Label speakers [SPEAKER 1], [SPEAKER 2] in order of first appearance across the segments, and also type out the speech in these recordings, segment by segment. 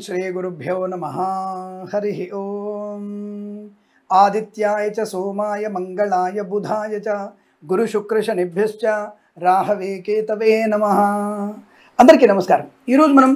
[SPEAKER 1] श्रीगुरुभ्यो नमः। हरि ओम। आदित्याय च सोमाय मंगलाय बुधाय च गुरुशुक्रशनिभ्यश्च राहवे केतवे नमः। అందరికీ నమస్కారం। ఈ రోజు మనం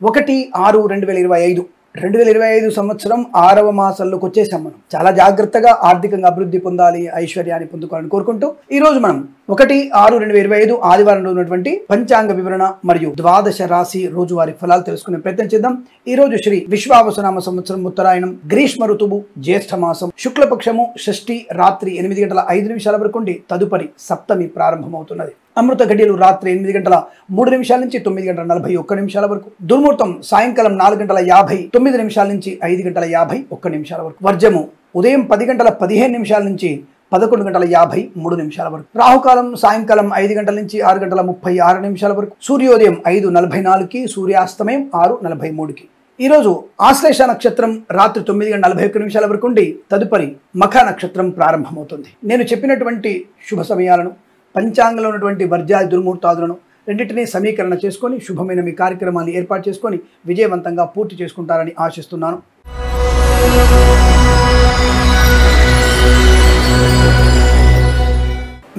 [SPEAKER 1] 1/6/2025 సంవత్సరం 6వ మాసంలోకి వచ్చేసాం। మనం చాలా జాగ్రత్తగా ఆర్థికంగా అభివృద్ధి పొందాలి, ఐశ్వర్యాన్ని పొందుకోవాలని కోరుకుంటూ ఈ రోజు మనం 1/6/2025 ఆదివారం రోజు ఉన్నటువంటి పంచాంగ వివరణ మరియు ద్వాదశ రాశి రోజువారీ ఫలాలు తెలుసుకునే ప్రయత్నం చేద్దాం। ఈ రోజు శ్రీ విశ్వావసునామ సంవత్సరం ఉత్తరాయణం, గ్రీష్మ ఋతువు, జ్యేష్ఠ మాసం, శుక్లపక్షము, షష్ఠి రాత్రి 8:05 వరకు ఉండి తదుపరి సప్తమి ప్రారంభమవుతున్నది। అమృత గడియలు రాత్రి 8:03 నుంచి 9:41 వరకు, దుర్ముహూర్తం సాయంకాలం 4:59 నుంచి 5:51 వరకు, వర్జము ఉదయం 10:15 నుంచి 11:53 వరకు, రాహుకాలం సాయంకాలం 5 గంటల నుంచి 6:36 వరకు, సూర్యోదయం 5:44కి, సూర్యాస్తమయం 6:43కి। ఈ రోజు ఆశ్లేష నక్షత్రం రాత్రి 9:41 వరకు ఉండి తదుపరి మఖ నక్షత్రం ప్రారంభమవుతుంది। నేను చెప్పినటువంటి శుభ సమయాలను, పంచాంగంలో ఉన్నటువంటి వర్జాది దుర్ముహూర్తాదులను రెండింటినీ సమీకరణ చేసుకొని శుభమైన మీ కార్యక్రమాన్ని ఏర్పాటు చేసుకొని విజయవంతంగా పూర్తి చేసుకుంటారని ఆశిస్తున్నాను।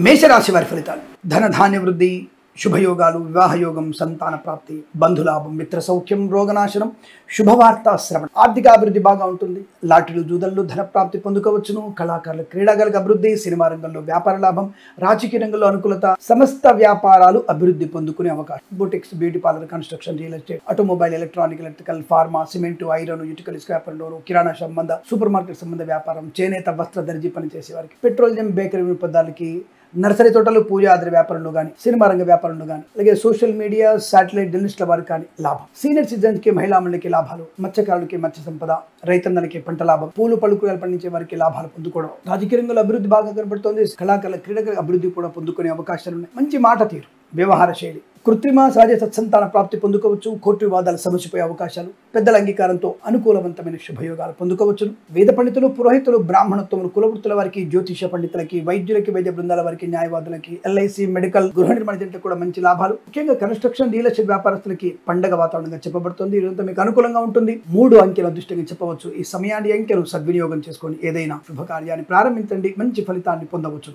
[SPEAKER 1] మేషరాశి వారి ఫలితాలు: ధనధాన్య వృద్ధి, శుభయోగాలు, వివాహయోగం, సంతాన ప్రాప్తి, బంధులాభం, మిత్ర సౌఖ్యం, రోగనాశనం, శుభవార్త శ్రవణం, ఆర్థికాభివృద్ధి బాగా ఉంటుంది। లాటరీలు, జూదళ్ళు, ధన ప్రాప్తి పొందుకోవచ్చును। కళాకారులు, క్రీడాకారులకు అభివృద్ధి, సినిమా రంగంలో వ్యాపార లాభం, రాజకీయ రంగంలో అనుకూలత, సమస్త వ్యాపారాలు అభివృద్ధి పొందుకునే అవకాశం। Boutiques, beauty parlour, construction, real estate, automobile, electronic, electrical, pharma, cement, iron, ఇటుకలు, స్క్రాప్ అండ్ డోర్, కిరాణా సంబంధ, సూపర్ మార్కెట్ సంబంధ వ్యాపారం, చేనేత, వస్త్ర దర్జీ పనిచేసే వారికి, పెట్రోలియం, బేకరీ వినియోగదారులకి, నర్సరీ తోటలు, పూజాద్రి వ్యాపారంలో కానీ, సినిమా రంగ వ్యాపారంలో కానీ, అలాగే సోషల్ మీడియా, శాటిలైట్ జర్నలిస్టుల వారికి కానీ లాభం। సీనియర్ సిటిజన్స్ కి, మహిళా మండలికి లాభాలు, మత్స్యకారులకి మత్స్య సంపద, రైతన్నలకి పంట లాభం, పూలు పలుకులు పండించే వారికి లాభాలు పొందుకోవడం, రాజకీయ రంగంలో అభివృద్ధి బాగా కనబడుతోంది। కళాకారుల, క్రీడాకారుల అభివృద్ధి కూడా పొందుకునే అవకాశాలు ఉన్నాయి। మంచి మాట తీరు, వ్యవహార శైలి, కృత్రిమ సహజ సత్సంతాన ప్రాప్తి పొందుకోవచ్చు। కోర్టు వివాదాలు సమసిపోయే అవకాశాలు, పెద్దల అంగీకారంతో అనుకూలవంతమైన శుభయోగాలు పొందుకోవచ్చును। వేద పండితులు, పురోహితులు, బ్రాహ్మణత్వములు, కులవృత్తుల వారికి, జ్యోతిష పండితులకి, వైద్యులకి, వైద్య బృందాల వారికి, న్యాయవాదులకి, ఎల్ఐసి, మెడికల్, గృహ నిర్మాణ జంటలకు కూడా మంచి లాభాలు। ముఖ్యంగా కన్స్ట్రక్షన్, రియల్ ఎస్టేట్ వ్యాపారస్తులకి పండగ వాతావరణంగా చెప్పబడుతుంది। ఇదంతా మీకు అనుకూలంగా ఉంటుంది। 3 అంకెల అదృష్టంగా చెప్పవచ్చు। ఈ సమయాన్ని, అంకెలు సద్వినియోగం చేసుకొని ఏదైనా శుభకార్యాన్ని ప్రారంభించండి, మంచి ఫలితాన్ని పొందవచ్చు।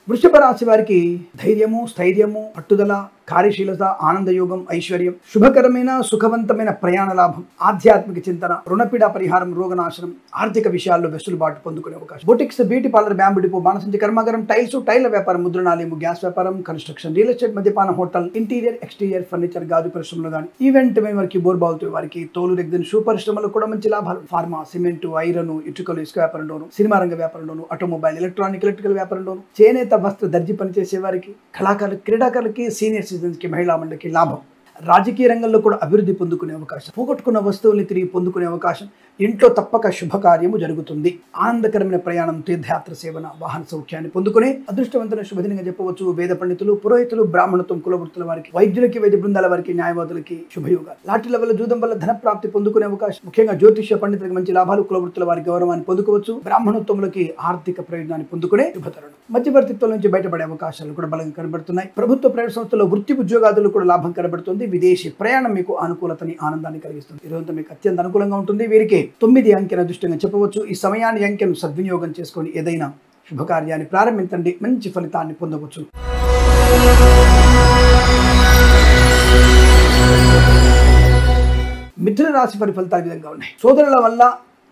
[SPEAKER 1] వృషభ రాశి వారికి ధైర్యము, స్థైర్యము, పట్టుదల, కార్యశీలత, ఆనందయోగం, ఐశ్వర్యం, శుభకరమైన సుఖవంతమైన ప్రయాణ లాభం, ఆధ్యాత్మిక చింతన, రుణపీడ పరిహారం, రోగనాశనం, ఆర్థిక విషయాల్లో వెసులుబాటు పొందుకునే అవకాశం। Boutiques, beauty parlour, bamboo depot, బాణసంచి కర్మాగారం, టైల్స్, టైల్ల వ్యాపారం, ముద్రణాలయము, గ్యాస్ వ్యాపారం, కన్స్ట్రక్షన్, రియల్ ఎస్టేట్, మద్యపాన, హోటల్, ఇంటీరియర్, ఎక్స్టీరియర్, ఫర్నిచర్, గాజు పరిశ్రమలు కానీ, ఈవెంట్ వారికి, బోర్బావుతో వారికి, తోలు రెగ్జిన్, షూ పరిశ్రమలు కూడా మంచి లాభాలు। ఫార్మా, సిమెంట్, ఐరన్, ఇటుకలు, ఇసుక వ్యాపారంలోను, సినిమా రంగ వ్యాపారంలోను, ఆటోమొబైల్, ఎలక్ట్రానిక్, ఎలక్ట్రికల్ వ్యాపారంలోను, చేనేత, వస్త్ర దర్జీ పనిచేసే వారికి, కళాకారులు, క్రీడాకారులకి, సీనియర్ సిటిజన్స్ కి, మహిళా మండలికి లాభం। రాజకీయ రంగంలో కూడా అభివృద్ధి పొందుకునే అవకాశం, పోగొట్టుకున్న వస్తువుల్ని తిరిగి పొందుకునే అవకాశం, ఇంట్లో తప్పక శుభకార్యము జరుగుతుంది। ఆనందకరమైన ప్రయాణం, తీర్థయాత్ర సేవన, వాహన సౌఖ్యాన్ని పొందుకునే అదృష్టవంతమైన శుభదినంగా చెప్పవచ్చు। వేద పండితులు, పురోహితులు, బ్రాహ్మణత్వం, కులవృత్తుల వారికి, వైద్యులకి, వైద్య బృందాల వారికి, న్యాయవాదులకి శుభయోగాలు। లాటరీల వల్ల, జూదం వల్ల ధన ప్రాప్తి పొందుకునే అవకాశం, ముఖ్యంగా జ్యోతిష పండితులకు మంచి లాభాలు, కులవృత్తుల వారి గౌరవాన్ని పొందుకోవచ్చు। బ్రాహ్మణత్వములకి ఆర్థిక ప్రయోజనాన్ని పొందుకునే శుభతరుణం। మధ్యవర్తిత్వం నుంచి బయటపడే అవకాశాలు కూడా బలంగా కనబడుతున్నాయి। ప్రభుత్వ, ప్రైవేట్ సంస్థల్లో వృత్తి ఉద్యోగాదులు కూడా లాభం కనబడుతుంది। విదేశీ ప్రయాణం మీకు అనుకూలతని, ఆనందాన్ని కలిగిస్తుంది। ఈ రోజు మీకు అత్యంత అనుకూలంగా ఉంటుంది। వీరికి 9 అంకెల అదృష్టంగా చెప్పవచ్చు। ఈ సమయాన్ని, అంకెను సద్వినియోగం చేసుకొని ఏదైనా శుభకార్యాన్ని ప్రారంభించండి, మంచి ఫలితాన్ని పొందవచ్చు। మిథున రాశి వారి ఫలితాలు విధంగా ఉన్నాయి। సోదరుల వల్ల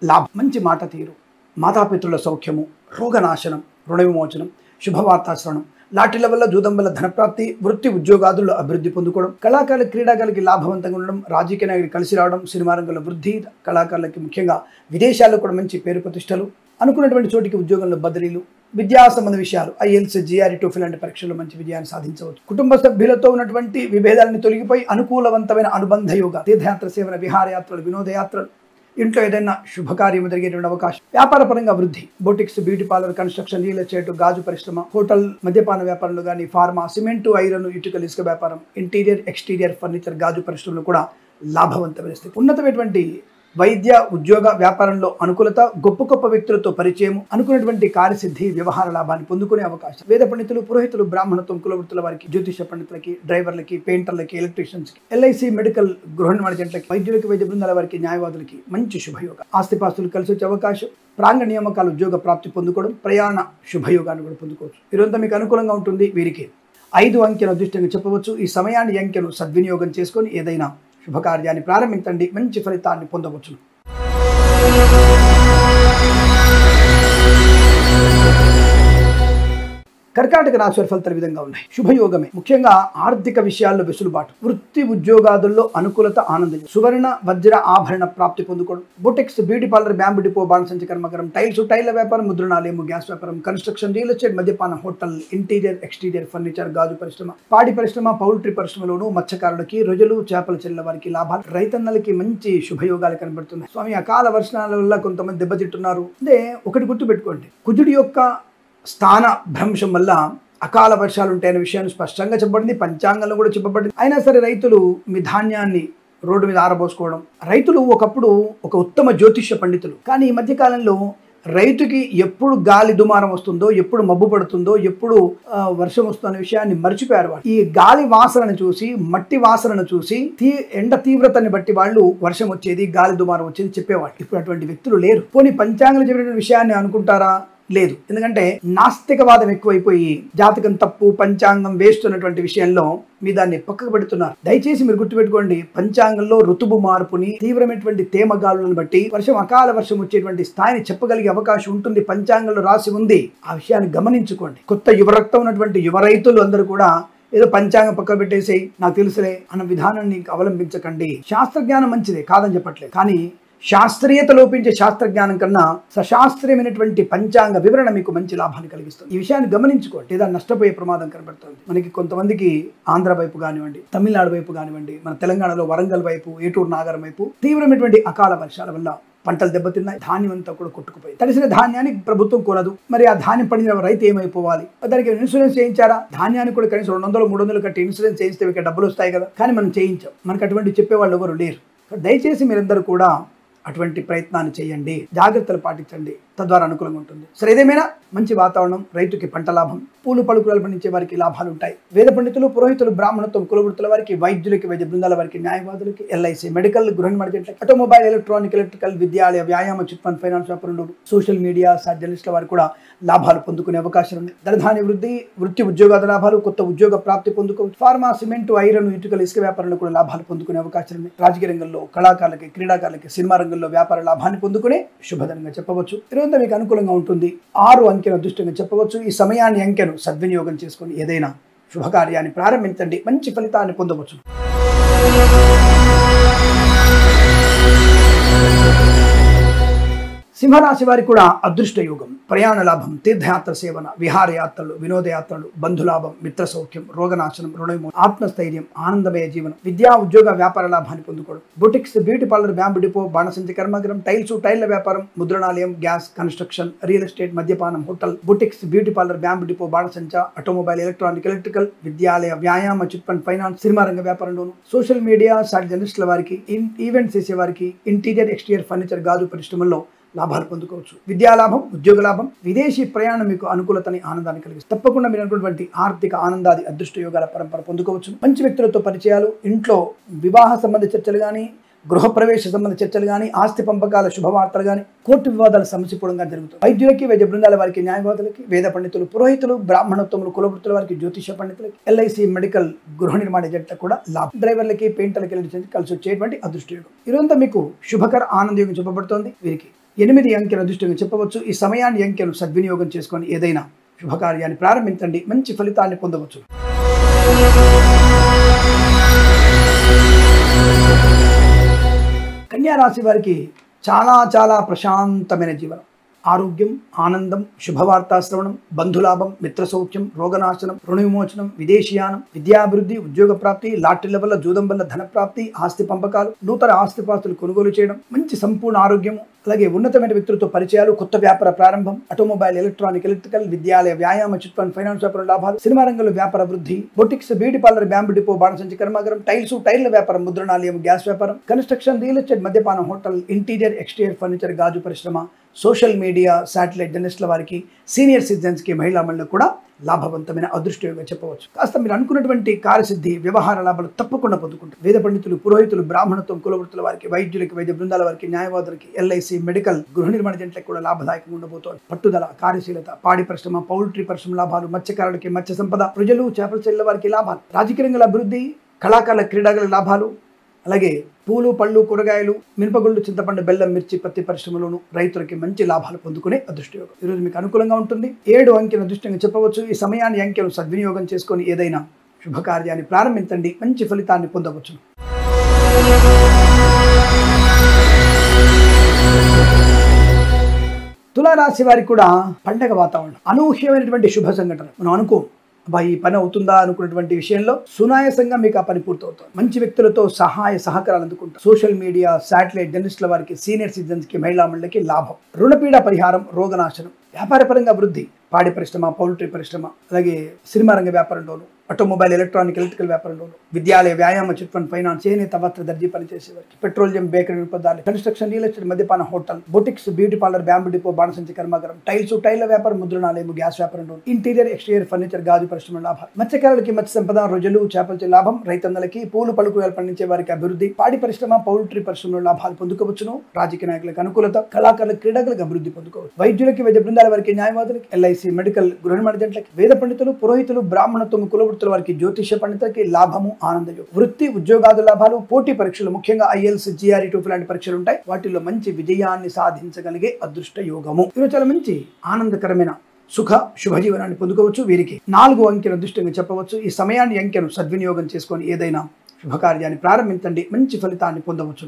[SPEAKER 1] లాభం, మంచి మాట తీరు, మాతాపితృల సౌఖ్యము, రోగనాశనం, రుణ విమోచనం, శుభవార్తా శ్రవణం, లాటరీల వల్ల, జూదం వల్ల ధనప్రాప్తి, వృత్తి ఉద్యోగాదుల్లో అభివృద్ధి పొందుకోవడం, కళాకారులు, క్రీడాకారులకి లాభవంతంగా ఉండడం, రాజకీయ నాయకులు కలిసి రావడం, సినిమా రంగంలో వృద్ధి, కళాకారులకి ముఖ్యంగా విదేశాల్లో కూడా మంచి పేరు ప్రతిష్టలు, అనుకున్నటువంటి చోటికి ఉద్యోగంలో బదిలీలు, విద్యా సంబంధ విషయాలు, ఐఎల్స్, జిఆర్ఈ, టోఫెల్ లాంటి పరీక్షల్లో మంచి విజయాన్ని సాధించవచ్చు। కుటుంబ సభ్యులతో ఉన్నటువంటి విభేదాలను తొలగిపోయి అనుకూలవంతమైన అనుబంధ యోగ, తీర్థయాత్ర సేవన, విహారయాత్రలు, వినోదయాత్రలు, ఇంట్లో ఏదైనా శుభకార్యం జరిగేటువంటి అవకాశం, వ్యాపార పరంగా వృద్ధి, boutiques, beauty parlour, construction, real estate, గాజు పరిశ్రమ, హోటల్, మద్యపాన వ్యాపారంలో కానీ, ఫార్మా, సిమెంట్, ఐరన్, ఇటుకలు, ఇసుక వ్యాపారం, ఇంటీరియర్, ఎక్స్టీరియర్, ఫర్నిచర్, గాజు పరిశ్రమలు కూడా లాభవంతమైన స్థితి। ఉన్నతమైనటువంటి వైద్య ఉద్యోగ వ్యాపారంలో అనుకూలత, గొప్ప గొప్ప వ్యక్తులతో పరిచయం, అనుకున్నటువంటి కార్యసిద్ధి, వ్యవహార లాభాన్ని పొందుకునే అవకాశం. వేద పండితులు, పురోహితులు, బ్రాహ్మణత్వం కులవృత్తుల వారికి, జ్యోతిష పండితులకి, డ్రైవర్లకి, పెయింటర్లకి, ఎలక్ట్రీషియన్స్ కి, ఎల్ఐసి మెడికల్ గృహ నిర్మాణ జంటలకి, వైద్యులకి, వైద్య బృందాల వారికి, న్యాయవాదులకి మంచి శుభయోగం. ఆస్తిపాస్తులు కలిసి వచ్చే అవకాశం, ప్రాంగ నియామకాల ఉద్యోగ ప్రాప్తి పొందుకోవడం, ప్రయాణ శుభయోగాన్ని కూడా పొందుకోవచ్చు. ఈరోజు మీకు అనుకూలంగా ఉంటుంది. వీరికి 5 అంకెను అదృష్టంగా చెప్పవచ్చు. ఈ సమయాన్ని అంకెను సద్వినియోగం చేసుకొని ఏదైనా శుభకార్యాన్ని ప్రారంభించండి, మంచి ఫలితాన్ని పొందవచ్చు. కర్కాటక రాశి వారి ఫలితాలు విధంగా ఉన్నాయి. శుభయోగమే, ముఖ్యంగా ఆర్థిక విషయాల్లో వెసులుబాటు, వృత్తి ఉద్యోగాదుల్లో అనుకూలత, ఆనందం, సువర్ణ వజ్ర ఆభరణ ప్రాప్తి పొందుకోవడం, boutiques, beauty parlour, bamboo depot, బాణసంచి కర్మకరం, టైల్స్, టైల్ల వ్యాపారం, ముద్రణాలయము, గ్యాస్ వ్యాపారం, కన్స్ట్రక్షన్, రియల్ ఎస్టేట్, మద్యపాన, హోటల్, ఇంటీరియర్ ఎక్స్టీరియర్ ఫర్నిచర్, గాజు పరిశ్రమ, పాడి పరిశ్రమ, పౌల్ట్రీ పరిశ్రమలోను, మత్స్యకారులకి, రొయ్యలు, చేపల చెల్లెల వారికి లాభాలు, రైతన్నలకి మంచి శుభయోగాలు కనబడుతున్నాయి. స్వామి, అకాల వర్షాల వల్ల కొంతమంది దెబ్బతింటున్నారు. అంటే ఒకటి గుర్తు పెట్టుకోండి, కుజుడి యొక్క స్థాన భ్రంశం వల్ల అకాల వర్షాలు ఉంటాయనే విషయాన్ని స్పష్టంగా చెప్పబడింది, పంచాంగంలో కూడా చెప్పబడింది. అయినా సరే రైతులు మీ ధాన్యాన్ని రోడ్డు మీద ఆరబోసుకోవడం. రైతులు ఒకప్పుడు ఒక ఉత్తమ జ్యోతిష్య పండితులు, కానీ ఈ మధ్యకాలంలో రైతుకి ఎప్పుడు గాలి దుమారం వస్తుందో, ఎప్పుడు మబ్బు పడుతుందో, ఎప్పుడు వర్షం వస్తుందో అనే విషయాన్ని మర్చిపోయారు వాళ్ళు. ఈ గాలి వాసనను చూసి, మట్టి వాసనను చూసి, ఎండ తీవ్రతని బట్టి వాళ్ళు వర్షం వచ్చేది, గాలి దుమారం వచ్చేది చెప్పేవాళ్ళు. ఇప్పుడు అటువంటి వ్యక్తులు లేరు. పోనీ పంచాంగంలో చెప్పినటువంటి విషయాన్ని అనుకుంటారా? లేదు. ఎందుకంటే నాస్తికవాదం ఎక్కువైపోయి జాతకం తప్పు, పంచాంగం వేస్ట్ అన్నటువంటి విషయంలో మీ దాన్ని పక్కకు పెడుతున్నారు. దయచేసి మీరు గుర్తుపెట్టుకోండి, పంచాంగంలో ఋతువు మార్పుని, తీవ్రమైనటువంటి తేమగాలులను బట్టి అకాల వర్షం వచ్చేటువంటి స్థాయిని చెప్పగలిగే అవకాశం ఉంటుంది. పంచాంగంలో రాసి ఉంది. ఆ విషయాన్ని గమనించుకోండి. కొత్త యువరక్తం ఉన్నటువంటి యువ రైతులు అందరూ కూడా ఏదో పంచాంగం పక్క పెట్టేసి నాకు తెలుసులే అన్న విధానాన్ని అవలంబించకండి. శాస్త్రజ్ఞానం మంచిదే, కాదని చెప్పట్లేదు, కానీ శాస్త్రీయత లోపించే శాస్త్రజ్ఞానం కన్నా సశాస్త్రీయమైనటువంటి పంచాంగ వివరణ మీకు మంచి లాభాన్ని కలిగిస్తుంది. ఈ విషయాన్ని గమనించుకోండి, లేదా నష్టపోయే ప్రమాదం కనబడుతుంది. మనకి కొంతమందికి ఆంధ్ర వైపు కానివ్వండి, తమిళనాడు వైపు కానివ్వండి, మన తెలంగాణలో వరంగల్ వైపు, ఏటూరు నాగరం వైపు తీవ్రమైనటువంటి అకాల వర్షాల వల్ల పంటలు దెబ్బతిన్నాయి. ధాన్యం అంతా కూడా కొట్టుకుపోయి, తడిసిన ధాన్యాన్ని ప్రభుత్వం కొనదు. మరి ఆ ధాన్యం పండిన రైతు ఏమైపోవాలి? దానికి ఇన్సూరెన్స్ చేయించారా? ధాన్యాన్ని కూడా కనీసం 200-300 కట్టి ఇన్సూరెన్స్ చేయిస్తే ఇక్కడ డబ్బులు వస్తాయి కదా, కానీ మనం చేయించాం. మనకు అటువంటి చెప్పేవాళ్ళు ఎవరు లేరు. దయచేసి మీరందరూ కూడా అటువంటి ప్రయత్నాన్ని చేయండి, జాగ్రత్తలు పాటించండి, తద్వారా అనుకూలంగా ఉంటుంది. సరే, ఏదేమైనా మంచి వాతావరణం, రైతుకి పంట లాభం, పూలు పలుకురాలు పండించే వారికి లాభాలు ఉంటాయి. వేద పండితులు, పురోహితులు, బ్రాహ్మణత్వం కులవృత్తుల వారికి, వైద్యులకి, వైద్య బృందాల వారికి, న్యాయవాదులకి, ఎల్ఐసి మెడికల్ గృహ నిర్మాణ జంటలకి, ఆటోమొబైల్, ఎలక్ట్రానిక్, ఎలక్ట్రికల్, విద్యాలయ, వ్యాయామ, చిట్ ఫండ్, ఫైనాన్స్ వ్యాపారంలో, సోషల్ మీడియా, జర్నలిస్టుల వారికి కూడా లాభాలు పొందుకునే అవకాశం ఉంది. ధనధాన్య వృద్ధి, వృత్తి ఉద్యోగాల లాభాలు, కొత్త ఉద్యోగ ప్రాప్తి పొందుకోవచ్చు. ఫార్మా, సిమెంట్, ఐరన్, ఇటుకలు, ఇసుక వ్యాపారంలో కూడా లాభాలు పొందుకునే అవకాశం ఉంది. రాజకీయ రంగంలో, కళాకారులకి, క్రీడాకారులకి, సినిమా రంగంలో వ్యాపార లాభాన్ని పొందుకునే శుభదనంగా చెప్పవచ్చు. ఈరోజు మీకు అనుకూలంగా ఉంటుంది. 6 అంకెను అదృష్టంగా చెప్పవచ్చు. ఈ సమయాన్ని అంకెను సద్వినియోగం చేసుకుని ఏదైనా శుభకార్యాన్ని ప్రారంభించండి, మంచి ఫలితాన్ని పొందవచ్చు. సింహరాశి వారికి కూడా అదృష్ట యోగం, ప్రయాణ లాభం, తీర్థయాత్ర సేవన, విహారయాత్రలు, వినోదయాత్రలు, బంధులాభం, మిత్ర సౌఖ్యం, రోగనాశనం, రుణవిమోచనం, ఆత్మస్థైర్యం, ఆనందమయ జీవనం, విద్యా ఉద్యోగ వ్యాపార లాభాన్ని పొందుకోవడం, boutiques, beauty parlour, bamboo depot, బాణసంచి కర్మగరం, టైల్స్, టైల్ల వ్యాపారం, ముద్రణాలయం, గ్యాస్, కన్స్ట్రక్షన్, రియల్ ఎస్టేట్, మద్యపానం, hotel, boutiques, beauty parlour, bamboo depot, బాణసంచ, ఆటోమొబైల్, ఎలక్ట్రానిక్, ఎలక్ట్రికల్, విద్యాలయ, వ్యాయామ, చిట్ ఫండ్, ఫైనాన్స్, సినిమా రంగ వ్యాపారంలోను, సోషల్ మీడియా, జర్నలిస్టుల వారికి, ఈవెంట్స్ చేసే వారికి, ఇంటీరియర్ ఎక్స్టీరియర్ ఫర్నిచర్, గాజు పరిశ్రమల్లో లాభాలు పొందుకోవచ్చు. విద్యా లాభం, ఉద్యోగ లాభం, విదేశీ ప్రయాణం మీకు అనుకూలతని, ఆనందాన్ని కలిగిస్తుంది. తప్పకుండా మీరు అనుకున్నటువంటి ఆర్థిక ఆనందాది అదృష్ట యోగాల పరంపర పొందుకోవచ్చు. మంచి వ్యక్తులతో పరిచయాలు, ఇంట్లో వివాహ సంబంధ చర్చలు కానీ, గృహప్రవేశ సంబంధ చర్చలు కానీ, ఆస్తి పంపకాల శుభవార్తలు కానీ, కోర్టు వివాదాలు సమసిపోవడంగా జరుగుతుంది. వైద్యులకి, వైద్య బృందాల వారికి, న్యాయవాదులకి, వేద పండితులు, పురోహితులు, బ్రాహ్మణత్వములు, కులవృత్తుల వారికి, జ్యోతిష పండితులకి, ఎల్ఐసి మెడికల్ గృహ నిర్మాణ జంటలకు కూడా లాభం. డ్రైవర్లకి, పెయింటర్లకి కలిసి వచ్చేటువంటి అదృష్ట యోగం. ఈరోజంతా మీకు శుభకర ఆనంద యోగం చెప్పబడుతోంది. వీరికి 8 అంకెను అదృష్టంగా చెప్పవచ్చు. ఈ సమయాన్ని అంకెను సద్వినియోగం చేసుకొని ఏదైనా శుభకార్యాన్ని ప్రారంభించండి, మంచి ఫలితాన్ని పొందవచ్చు. కన్యా రాశి వారికి చాలా చాలా ప్రశాంతమైన జీవనం, ఆరోగ్యం, ఆనందం, శుభవార్తా శ్రవణం, బంధులాభం, మిత్రసౌఖ్యం, రోగనాశనం, రుణ విమోచనం, విదేశీయానం, విద్యాభివృద్ధి, ఉద్యోగ ప్రాప్తి, లాటరీల వల్ల, జూదం వల్ల ధన ప్రాప్తి, ఆస్తి పంపకాలు, నూతన ఆస్తిపాస్తులు కొనుగోలు చేయడం, మంచి సంపూర్ణ ఆరోగ్యము, అలాగే ఉన్నతమైన వ్యక్తులతో పరిచయాలు, కొత్త వ్యాపార ప్రారంభం, ఆటోమొబైల్, ఎలక్ట్రానిక్, ఎలక్ట్రికల్, విద్యాలయ, వ్యాయామ, చిట్ ఫండ్, ఫైనాన్స్ వ్యాపారం లాభాలు, సినిమా రంగంలో వ్యాపార వృద్ధి, boutiques, beauty parlour, bamboo depot, బాణసంచి కర్మాగారం, టైల్స్, టైర్ల వ్యాపారం, ముద్రణాలయం, గ్యాస్ వ్యాపారం, కన్స్ట్రక్షన్, రియల్ ఎస్టేట్, మద్యపానం, హోటల్, ఇంటీరియర్, ఎక్స్టీరియర్ ఫర్నిచర్, గాజు పరిశ్రమ, సోషల్ మీడియా, శాటిలైట్ జర్నలిస్టుల వారికి, సీనియర్ సిటిజన్స్కి, మహిళా మండలికి కూడా లాభవంతమైన అదృష్టయోగంగా చెప్పవచ్చు. కాస్త మీరు అనుకున్నటువంటి కార్యసిద్ధి, వ్యవహార లాభాలు తప్పకుండా పొందుకుంటారు. వేద పండితులు, పురోహితులు, బ్రాహ్మణత్వం, కులవృత్తుల వారికి, వైద్యులకి, వైద్య బృందాల వారికి, న్యాయవాదులకి, ఎల్ఐసి, మెడికల్, గృహ నిర్మాణ జంటలకు కూడా లాభదాయకంగా ఉండబోతోంది. పట్టుదల, కార్యశీలత, పాడి పరిశ్రమ, పౌల్ట్రీ పరిశ్రమ లాభాలు, మత్స్యకారులకి, మత్స్య సంపద, ప్రజలు, చేపల చెల్లెల వారికి లాభాలు, రాజకీయ రంగాల అభివృద్ధి, కళాకారుల, క్రీడాగల లాభాలు, అలాగే పూలు, పళ్ళు, కూరగాయలు, మినపగుళ్ళు, చింతపండు, బెల్లం, మిర్చి, పత్తి పరిశ్రమలోను రైతులకి మంచి లాభాలు పొందుకునే అదృష్టయోగం ఈరోజు మీకు అనుకూలంగా ఉంటుంది. 7 అంకెను అదృష్టంగా చెప్పవచ్చు. ఈ సమయాన్ని, అంకెను సద్వినియోగం చేసుకొని ఏదైనా శుభకార్యాన్ని ప్రారంభించండి, మంచి ఫలితాన్ని పొందవచ్చు. తులారాశి వారికి కూడా పండగ వాతావరణం, అనూహ్యమైనటువంటి శుభ సంఘటన. మనం అనుకోం ఈ పని అవుతుందా అనుకున్నటువంటి విషయంలో సునాయాసంగా మీకు ఆ పని పూర్తవుతుంది. మంచి వ్యక్తులతో సహాయ సహకారాలు అందుకుంటారు. సోషల్ మీడియా, శాటిలైట్ జర్నలిస్టుల వారికి, సీనియర్ సిటిజన్స్కి, మహిళా మండలికి లాభం, రుణపీడ పరిహారం, రోగనాశనం, వ్యాపారపరంగా వృద్ధి, పాడి పరిశ్రమ, పౌల్ట్రీ పరిశ్రమ, అలాగే సినిమా రంగ వ్యాపారంలోను, ఆటోమొబైల్, ఎలక్ట్రానిక్, ఎలక్ట్రికల్ వ్యాపారంలోను, విద్యాలయ, వ్యాయామ, చిట్ ఫండ్, ఫైనాన్స్, చేనేత, వస్త్ర, దర్జీ పనిచేసేవారికి, పెట్రోలియం, బేకరీ ఉత్పత్తులు, కన్స్ట్రక్షన్, రియల్ ఎస్టేట్, మద్యపాన, hotel, boutiques, beauty parlour, bamboo depot, బాణసంచి కర్మాగారం, టైల్స్, టైర్ల వ్యాపారం, ముద్రణాలయం, గ్యాస్ వ్యాపారంలోను, ఇంటీరియర్, ఎక్స్టీరియర్ ఫర్నిచర్, గాజు పరిశ్రమ లాభాలు, మత్స్యకారులకి, మత్స్య సంపద, రొజలు, చేపలకి లాభం, రైతన్నలకి, పూలు, పళ్ళు, కూరగాయలు పండించే వారికి అభివృద్ధి, పాడి పరిశ్రమ, పౌల్ట్రీ పరిశ్రమలో లాభాలు పొందుకోవచ్చును. రాజకీయ నాయకులకు అనుకూలత, కళాకారుల, క్రీడాకులకు అభివృద్ధి పొందుకోవచ్చు. వైద్యులకి, వైద్య బృందాల వారికి, న్యాయవాదులకి, ఎల్ఐసి, మెడికల్, గృహ నిర్మాణ జంటలకి, వేద పండితులు, పురోహితులు, బ్రాహ్మణత్వం, కులవృత్తుల వారికి, జ్యోతిష పండితులకి లాభము, ఆనందయోగం, వృత్తి, ఉద్యోగాది లాభాలు, పోటీ పరీక్షలు, ముఖ్యంగా ఐఎల్స్, జిఆర్ఈ, టోఫెల్ లాంటి పరీక్షలు ఉంటాయి. వాటిల్లో మంచి విజయాన్ని సాధించగలిగే అదృష్ట యోగము. ఈరోజు చాలా మంచి ఆనందకరమైన సుఖ శుభజీవనాన్ని పొందుకోవచ్చు. వీరికి 4 అంకెను అదృష్టంగా చెప్పవచ్చు. ఈ సమయాన్ని, అంకెను సద్వినియోగం చేసుకొని ఏదైనా శుభకార్యాన్ని ప్రారంభించండి, మంచి ఫలితాన్ని పొందవచ్చు.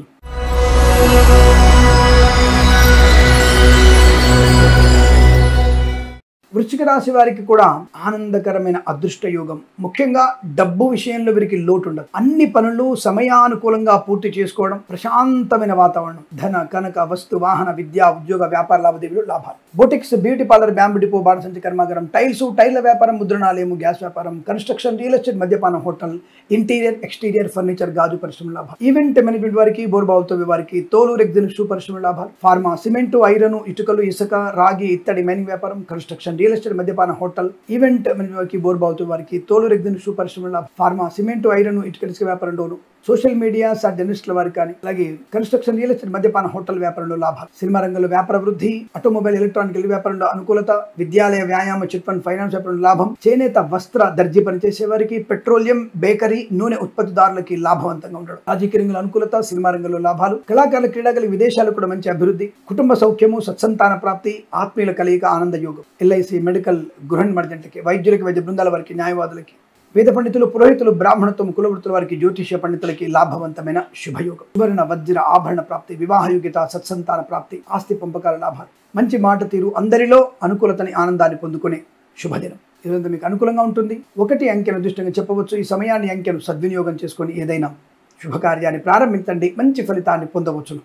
[SPEAKER 1] వృశ్చిక రాశి వారికి కూడా ఆనందకరమైన అదృష్ట యోగం. ముఖ్యంగా డబ్బు విషయంలో వీరికి లోటు ఉండదు. అన్ని పనులు సమయానుకూలంగా పూర్తి చేసుకోవడం, ప్రశాంతమైన వాతావరణం, ధన, కనక, వస్తు, వాహన, విద్యా, ఉద్యోగ, వ్యాపార లావాదేవీలు లాభాలు, boutiques, beauty parlour, bamboo depot, బాణసంచి కర్మాగారం, టైల్స్, టైర్ల వ్యాపారం, ముద్రణాలయం, గ్యాస్ వ్యాపారం, కన్స్ట్రక్షన్, రియల్ ఎస్టేట్, మద్యపానం, హోటల్, ఇంటీరియర్, ఎక్స్టీరియర్ ఫర్నిచర్, గాజు పరిశ్రమ లాభాలు, ఈవెంట్ మేనేజ్మెంట్ వారికి, బోర్బావులతో వారికి, తోలు, రెగ్జిన్, షూ పరిశ్రమ లాభాలు, ఫార్మా, సిమెంటు, ఐరన్, ఇటుకలు, ఇసుక, రాగి, ఇత్తడి, మైనింగ్ వ్యాపారం, కన్స్ట్రక్షన్, రియల్ ఎస్టేట్, మద్యపాన, హోటల్, ఈవెంట్ మేనేజ్మెంట్ వారికి, బోర్బావుతో వారికి, తోలు, రెగ్జిన్, షూ పరిశ్రమ లాభాలు, ఫార్మా, సిమెంటు, ఐరన్, ఇటుకల, ఇసుక వ్యాపారంలోను, సోషల్ మీడియా, జర్నలిస్టుల వారికి కానీ, అలాగే కన్స్ట్రక్షన్, రియల్ ఎస్టేట్, మద్యపాన, హోటల్ వ్యాపారంలో లాభాలు, సినిమా రంగంలో వ్యాపార వృద్ధి, ఆటోమొబైల్, ఎలక్ట్రానిక్ వ్యాపారంలో అనుకూలత, విద్యాలయ, వ్యాయామ, చిట్ ఫండ్, ఫైనాన్స్ వ్యాపారంలో లాభం, చేనేత, వస్త్ర, దర్జీ పనిచేసే వారికి, పెట్రోలియం, బేకరీ, నూనె ఉత్పత్తిదారులకి లాభవంతంగా ఉండడం, రాజకీయ రంగంలో అనుకూలత, సినిమా రంగంలో లాభాలు, కళాకారుల, క్రీడాగల, విదేశాలు కూడా మంచి అభివృద్ధి, కుటుంబ సౌఖ్యము, సత్సంతాన ప్రాప్తి, ఆత్మీయుల కలయిక, ఆనంద యోగం, ఎల్ఐసి, మెడికల్, గృహ నిర్మాణ జంటలకి, వైద్యులకి, వైద్య బృందాల వారికి, న్యాయవాదులకి, వేద పండితులు, పురోహితులు, బ్రాహ్మణత్వం, కులవృత్తుల వారికి, జ్యోతిష పండితులకి లాభవంతమైన శుభయోగం, సువర్ణ, వజ్ర, ఆభరణ ప్రాప్తి, వివాహయోగ్యత, సత్సంతాన ప్రాప్తి, ఆస్తి పంపకాల లాభాలు, మంచి మాట తీరు, అందరిలో అనుకూలతని, ఆనందాన్ని పొందుకునే శుభదినం. ఇదంతా మీకు అనుకూలంగా ఉంటుంది. 1 అంకెను అదృష్టంగా చెప్పవచ్చు. ఈ సమయాన్ని, అంకెను సద్వినియోగం చేసుకొని ఏదైనా శుభకార్యాన్ని ప్రారంభించండి, మంచి ఫలితాన్ని పొందవచ్చును.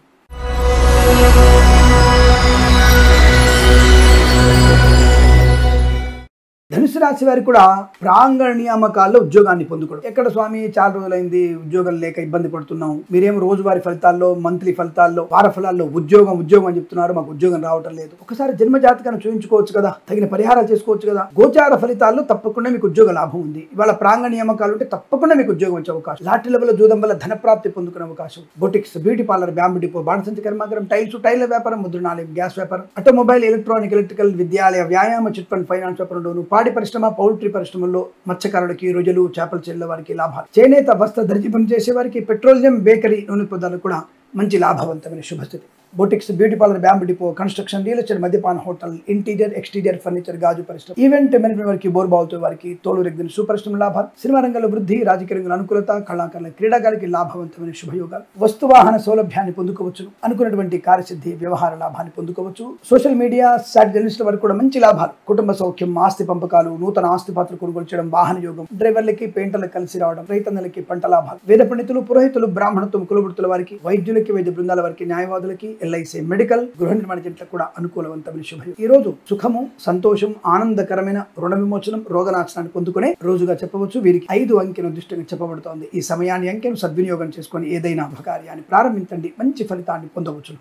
[SPEAKER 1] ధనుసు రాశి వారికి కూడా ప్రాంగణ నియామకాల్లో ఉద్యోగాన్ని పొందుకోవడం. ఎక్కడ స్వామి చాలా రోజులైంది ఉద్యోగం లేక ఇబ్బంది పడుతున్నాం, మీరేం రోజువారీ ఫలితాల్లో, మంత్లీ ఫలితాల్లో, వార ఫలాల్లో ఉద్యోగం అని చెప్తున్నారు, మాకు ఉద్యోగం రావటం లేదు. ఒకసారి జన్మ జాతకాన్ని చూపించుకోవచ్చు కదా, తగిన పరిహారాలు చేసుకోవచ్చు కదా. గోచార ఫలితాల్లో తప్పకుండా మీకు ఉద్యోగ లాభం ఉంది. ఇవాళ ప్రాంగణ నియామకాలు ఉంటే తప్పకుండా మీకు ఉద్యోగం వచ్చే అవకాశం, లాటరీ లెవెల్ జూదం వల్ల ధన ప్రాప్తి పొందుకునే అవకాశం, boutiques, beauty parlour, bamboo depot, బాణసంచి కర్మాగారం, టైల్స్, టైర్ల వ్యాపారం, ముద్రణాలయం, గ్యాస్ వ్యాపారం, ఆటోమొబైల్, ఎలక్ట్రానిక్, ఎలక్ట్రికల్, విద్యాలయ, వ్యాయామ, చిట్ ఫండ్, ఫైనాన్స్ వ్యాపారంలోను, పాడి పరిశ్రమ, పౌల్ట్రీ పరిశ్రమల్లో, మత్స్యకారులకి, రొజలు, చేపల చెల్లెల వారికి లాభాలు, చేనేత, వస్త్ర, దర్జీ పని చేసే వారికి, పెట్రోలియం, బేకరీ, నూనె పదార్థాలు కూడా మంచి లాభవంతమైన శుభస్థితి. Boutiques, beauty parlour, bamboo depot, construction, real estate, మద్యపాన హోటల్, ఇంటీరియర్, ఎక్స్టీరియర్ ఫర్నిచర్, గాజు పరిశ్రమ, ఈవెంట్ మేనేజ్మెంట్ వారికి, బోర్బావుతో వారికి, తోలు రెగ్గిన సూపరిశ్రమ లాభాలు, సినిమా రంగంలో వృద్ధి, రాజకీయ రంగంలో అనుకూలత, కళాకారుల, క్రీడాకారులకి లాభవంతమైన శుభయోగాలు, వస్తువాహన సౌలభ్యాన్ని పొందుకోవచ్చును, అనుకున్నటువంటి కార్యసిద్ధి, వ్యవహార లాభాన్ని పొందుకోవచ్చు. సోషల్ మీడియా సాట్ జర్నలిస్టుల వరకు కూడా మంచి లాభాలు, కుటుంబ సౌఖ్యం, ఆస్తి పంపకాలు, నూతన ఆస్తి పాత్రలు కొనుగోలు చేయడం, వాహన యోగం, డ్రైవర్లకి, పెయింటర్లకు కలిసి రావడం, రైతన్నలకి పంట లాభాలు, వేద పండితులు, పురోహితులు, బ్రాహ్మణత్వం, కులవృత్తుల వారికి, వైద్యులకి, వైద్య బృందాల వారికి, న్యాయవాదులకి, ఎల్ఐసి, మెడికల్, గృహ నిర్మాణ జంటలకు కూడా అనుకూలవంతమైన శుభం. ఈ రోజు సుఖము, సంతోషం, ఆనందకరమైన రుణ విమోచనం, రోగనాశనాన్ని పొందుకునే రోజుగా చెప్పవచ్చు. వీరికి 5 అంకెను దృష్టిగా చెప్పబడుతోంది. ఈ సమయాన్ని, అంకెను సద్వినియోగం చేసుకొని ఏదైనా కార్యాన్ని ప్రారంభించండి, మంచి ఫలితాన్ని పొందవచ్చు.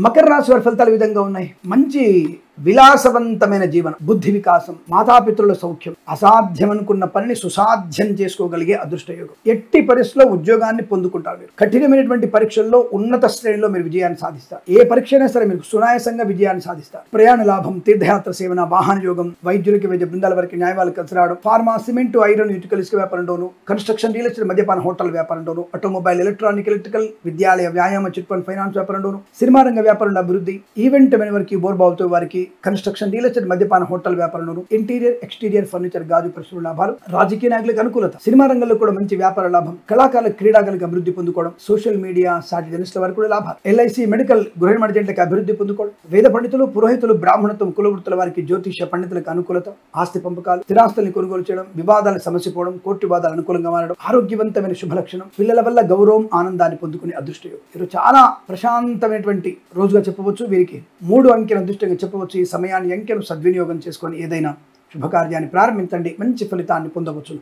[SPEAKER 1] మకర రాశి వారి ఫలితాలు ఈ విధంగా ఉన్నాయి. మంచి విలాసవంతమైన జీవనం, బుద్ధి వికాసం, మాతాపితృల సౌఖ్యం, అసాధ్యమనుకున్న పనిని సుసాధ్యం చేసుకోగలిగే అదృష్టయోగం. ఎట్టి పరిస్థితుల్లో ఉద్యోగాన్ని పొందుకుంటారు. మీరు కఠినమైనటువంటి పరీక్షల్లో ఉన్నత శ్రేణిలో మీరు విజయాన్ని సాధిస్తారు. ఏ పరీక్ష అయినా సరే మీరు సునాయాసంగా విజయాన్ని సాధిస్తారు. ప్రయాణ లాభం, తీర్థయాత్ర సేవన, వాహన యోగం, వైద్యులకి, వైద్య బృందాల వరకు, న్యాయవాదులకు కలిసి రావడం, ఫార్మా, సిమెంట్, ఐరన్, ఇటుకల ఇసుక వ్యాపారంలోను, కన్స్ట్రక్షన్, రియల్ ఎస్టేట్, మద్యపాన హోటల్ వ్యాపారంలోను, ఆటోమొబైల్, ఎలక్ట్రానిక్, ఎలక్ట్రికల్, విద్యాలయ, వ్యాయామ, చిట్ ఫండ్, ఫైనాన్స్ వ్యాపారంలోను, సినిమా రంగ వ్యాపారంలో అభివృద్ధి, ఈవెంట్ వారికి, బోర్బావుతో వారికి, కన్స్ట్రక్షన్, రియల్ ఎస్టేట్, మద్యపాన హోటల్ వ్యాపారంలోను, ఇంటీరియర్, ఎక్స్టీరియర్ ఫర్నిచర్, గాజు పరిశ్రమ లాభాలు, రాజకీయ నాయకులకు అనుకూలత, సినిమా రంగంలో కూడా మంచి వ్యాపార లాభం, కళాకారుల, క్రీడాకారులకు అభివృద్ధి పొందుకోవడం, సోషల్ మీడియా సాటి జర్నలిస్టుల వరకు కూడా లాభాలు, ఎల్ఐసి, మెడికల్, గృహ నిర్మాణ జంటలకు అభివృద్ధి పొందుకోవడం, వేద పండితులు, పురోహితులు, బ్రాహ్మణత్వం, కులవృత్తుల వారికి, జ్యోతిష పండితులకు అనుకూలత, ఆస్తి పంపకాలు, స్థిరాస్తుల్ని కొనుగోలు చేయడం, వివాదాలు సమసిపోవడం, కోర్టు వివాదాలు అనుకూలంగా మారడం, ఆరోగ్యవంతమైన శుభలక్షణం, పిల్లల వల్ల గౌరవం, ఆనందాన్ని పొందుకునే అదృష్టయోగం. ఇది చాలా ప్రశాంతమైనటువంటి రోజుగా చెప్పవచ్చు. వీరికి 3 అంకెను అదృష్టంగా చెప్పవచ్చు. ఈ సమయాన్ని, అంకెను సద్వినియోగం చేసుకొని ఏదైనా శుభకార్యాన్ని ప్రారంభించండి, మంచి ఫలితాన్ని పొందవచ్చు.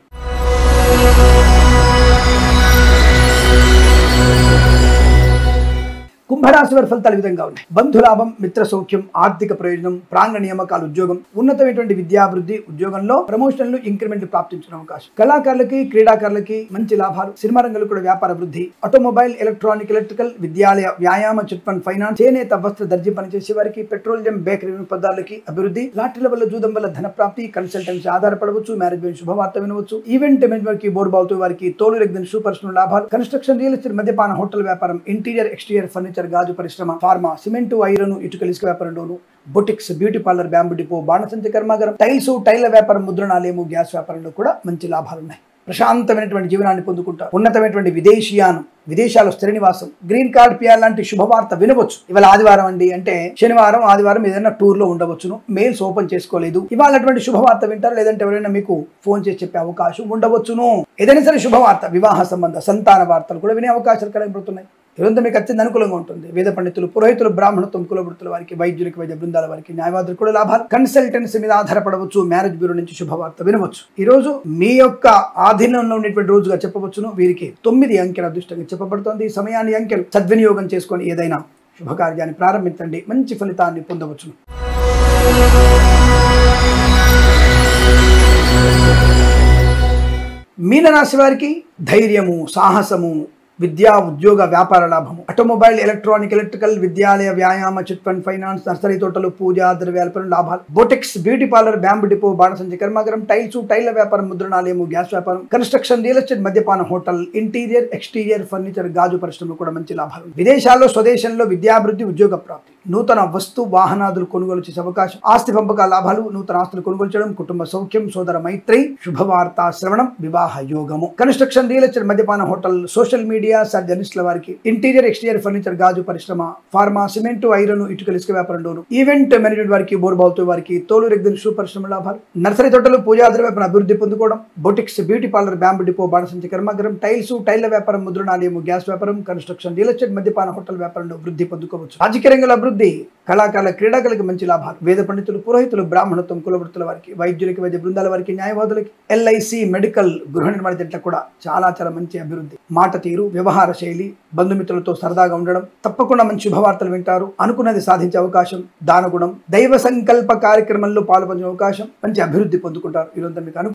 [SPEAKER 1] కుంభరాశి వారి ఫలితాలు ఈ విధంగా ఉన్నాయి. బంధులాభం, మిత్ర సౌఖ్యం, ఆర్థిక ప్రయోజనం, ప్రాంగణ నియామకాలు, ఉద్యోగం, ఉన్నతమైనటువంటి విద్యాభివృద్ధి, ఉద్యోగంలో ప్రమోషన్లు, ఇంక్రిమెంట్లు ప్రాప్తించిన అవకాశం, కళాకారులకి, క్రీడాకారులకి మంచి లాభాలు, సినిమా రంగంలో కూడా వ్యాపార వృద్ధి, ఆటోమొబైల్, ఎలక్ట్రానిక్, ఎలక్ట్రికల్, విద్యాలయ, వ్యాయామ, చిట్ ఫండ్, ఫైనాన్స్, చేనేత, వస్త్ర, దర్జీ పనిచేసే వారికి, పెట్రోలియం, బేకరీ పదార్థాలకి అభివృద్ధి, లాటరీల వల్ల, జూదం వల్ల ధన ప్రాప్తి, కన్సల్టెన్సీ ఆధారపడవచ్చు, మ్యారేజ్ మీద శుభవార్త వినవచ్చు, ఈవెంట్ మేనేజ్మెంట్ కి, బోర్బావుతో వారికి, తోలు రెగ్గిన సూపర్స్టోన్ లాభాలు, కన్స్ట్రక్షన్, రియల్ ఎస్టేట్, మద్యపాన హోటల్ వ్యాపారం, ఇంటీరియర్, ఎక్స్టీరియర్ ఫర్నిచర్, గాజు పరిశ్రమ, ఫార్మా, సిమెంట్, ఐరన్, ఇటుకల ఇసుక వ్యాపారంలోను, boutiques, beauty parlour, bamboo depot, బాణసంచ కర్మాగారం, టైల్స్, టైల్ల వ్యాపారం, ముద్రణాలయము, గ్యాస్ వ్యాపారంలో కూడా మంచి లాభాలు ఉన్నాయి. ప్రశాంతమైనటువంటి జీవనాన్ని పొందుకుంటారు. ఉన్నతమైనటువంటి విదేశీయానం, విదేశాలు స్థిర నివాసం, గ్రీన్ కార్డ్, పిఆర్ లాంటి శుభవార్త వినవచ్చు. ఇవాళ ఆదివారం అండి అంటే శనివారం, ఆదివారం ఏదైనా టూర్ లో ఉండవచ్చును. మెయిల్స్ ఓపెన్ చేసుకోలేదు, ఇవాళ అటువంటి శుభవార్త వింటారు. లేదంటే ఎవరైనా మీకు ఫోన్ చేసి చెప్పే అవకాశం ఉండవచ్చును. ఏదైనా సరే శుభవార్త, వివాహ సంబంధ, సంతాన వార్తలు కూడా వినే అవకాశాలు కలగబడుతున్నాయి. ఇదంతా మీకు అత్యంత అనుకూలంగా ఉంటుంది. వేద పండితులు, పురోహితులు, బ్రాహ్మణత్వం, కులవృత్తుల వారికి, వైద్యులకి, వైద్య బృందాల వారికి, న్యాయవాదులు కూడా లాభాలు, కన్సల్టెన్సీ మీద ఆధారపడవచ్చు, మ్యారేజ్ బ్యూరో నుంచి శుభవార్త వినవచ్చు. ఈ రోజు మీ యొక్క ఆధీనంలో ఉన్నటువంటి రోజుగా చెప్పవచ్చును. వీరికి 9 అంకెల అదృష్టంగా చెప్పబడుతోంది. ఈ సమయాన్ని, అంకెలు సద్వినియోగం చేసుకొని ఏదైనా శుభకార్యాన్ని ప్రారంభించండి, మంచి ఫలితాన్ని పొందవచ్చును. మీనరాశి వారికి ధైర్యము, సాహసము, విద్యా, ఉద్యోగ, వ్యాపార లాభము, ఆటోమొబైల్, ఎలక్ట్రానిక్, ఎలక్ట్రికల్, విద్యాలయ, వ్యాయామ, చిట్ ఫండ్, ఫైనాన్స్, నర్సరీ తోటలు, పూజా ద్రవ్యాలపై లాభాలు, boutiques, beauty parlour, bamboo depot, బాణసంచ కర్మాగారం, టైల్స్, టైల్ల వ్యాపారం, ముద్రణాలయము, గ్యాస్ వ్యాపారం, కన్స్ట్రక్షన్, రియల్ ఎస్టేట్, మద్యపాన హోటల్, ఇంటీరియర్, ఎక్స్టీరియర్ ఫర్నిచర్, గాజు పరిశ్రమలు కూడా మంచి లాభాలు, విదేశాల్లో, స్వదేశంలో విద్యాభివృద్ధి, ఉద్యోగ ప్రాప్తి, నూతన వస్తు వాహనాదులు కొనుగోలు చేసే అవకాశం, ఆస్తి పంపక లాభాలు, నూతన ఆస్తులు కొనుగోలు చేయడం, కుటుంబ సౌఖ్యం, సోదర మైత్రి, శుభవార్త శ్రవణం, వివాహ యోగము, కన్స్ట్రక్షన్, రియల్ ఎస్టేట్, మద్యపాన హోటల్, సోషల్ మీడియా జర్నలిస్టుల వారికి, ఇంటీరియర్, ఎక్స్టీరియర్ ఫర్నిచర్, గాజు పరిశ్రమ, ఫార్మా, సిమెంట్, ఐరన్, ఇటుకల ఇసుక వ్యాపారంలోను, ఈవెంట్ మేనేజ్మెంట్ వారికి, బోర్బావుతో వారికి, తోలు రెగ్గిన సూపరిశ్రమ లాభాలు, నర్సరీ తోటలు, పూజా ద్రవ్యాపారం అభివృద్ధి పొందుకోవడం, boutiques, beauty parlour, bamboo depot, బాణసంచ కర్మాగారం, టైల్స్, టైల్ల వ్యాపారం, ముద్రణాలయము, గ్యాస్ వ్యాపారం, కన్స్ట్రక్షన్, రియల్ ఎస్టేట్, మద్యపాన హోటల్ వ్యాపారంలో వృద్ధి పొందుకోవచ్చు. రాజకీయ రంగంలో అభివృద్ధి, కళాకారుల, క్రీడాకారులకు మంచి లాభాలు, వేద పండితులు, పురోహితులు, బ్రాహ్మణత్వం, కులవృత్తుల వారికి, వైద్యులకి, వైద్య బృందాల వారికి, న్యాయవాదులకి, ఎల్ఐసి, మెడికల్, గృహ నిర్మాణ జంటలకు కూడా చాలా మంచి అభివృద్ధి, మాట తీరు, వ్యవహార శైలి, బంధుమిత్రులతో సరదాగా ఉండడం, తప్పకుండా మంచి శుభవార్తలు వింటారు, అనుకున్నది సాధించే అవకాశం, దానగుణం, దైవ సంకల్ప కార్యక్రమంలో పాల్పొందే అవకాశం, మంచి అభివృద్ధి పొందుకుంటారు. ఈరోజు మీకు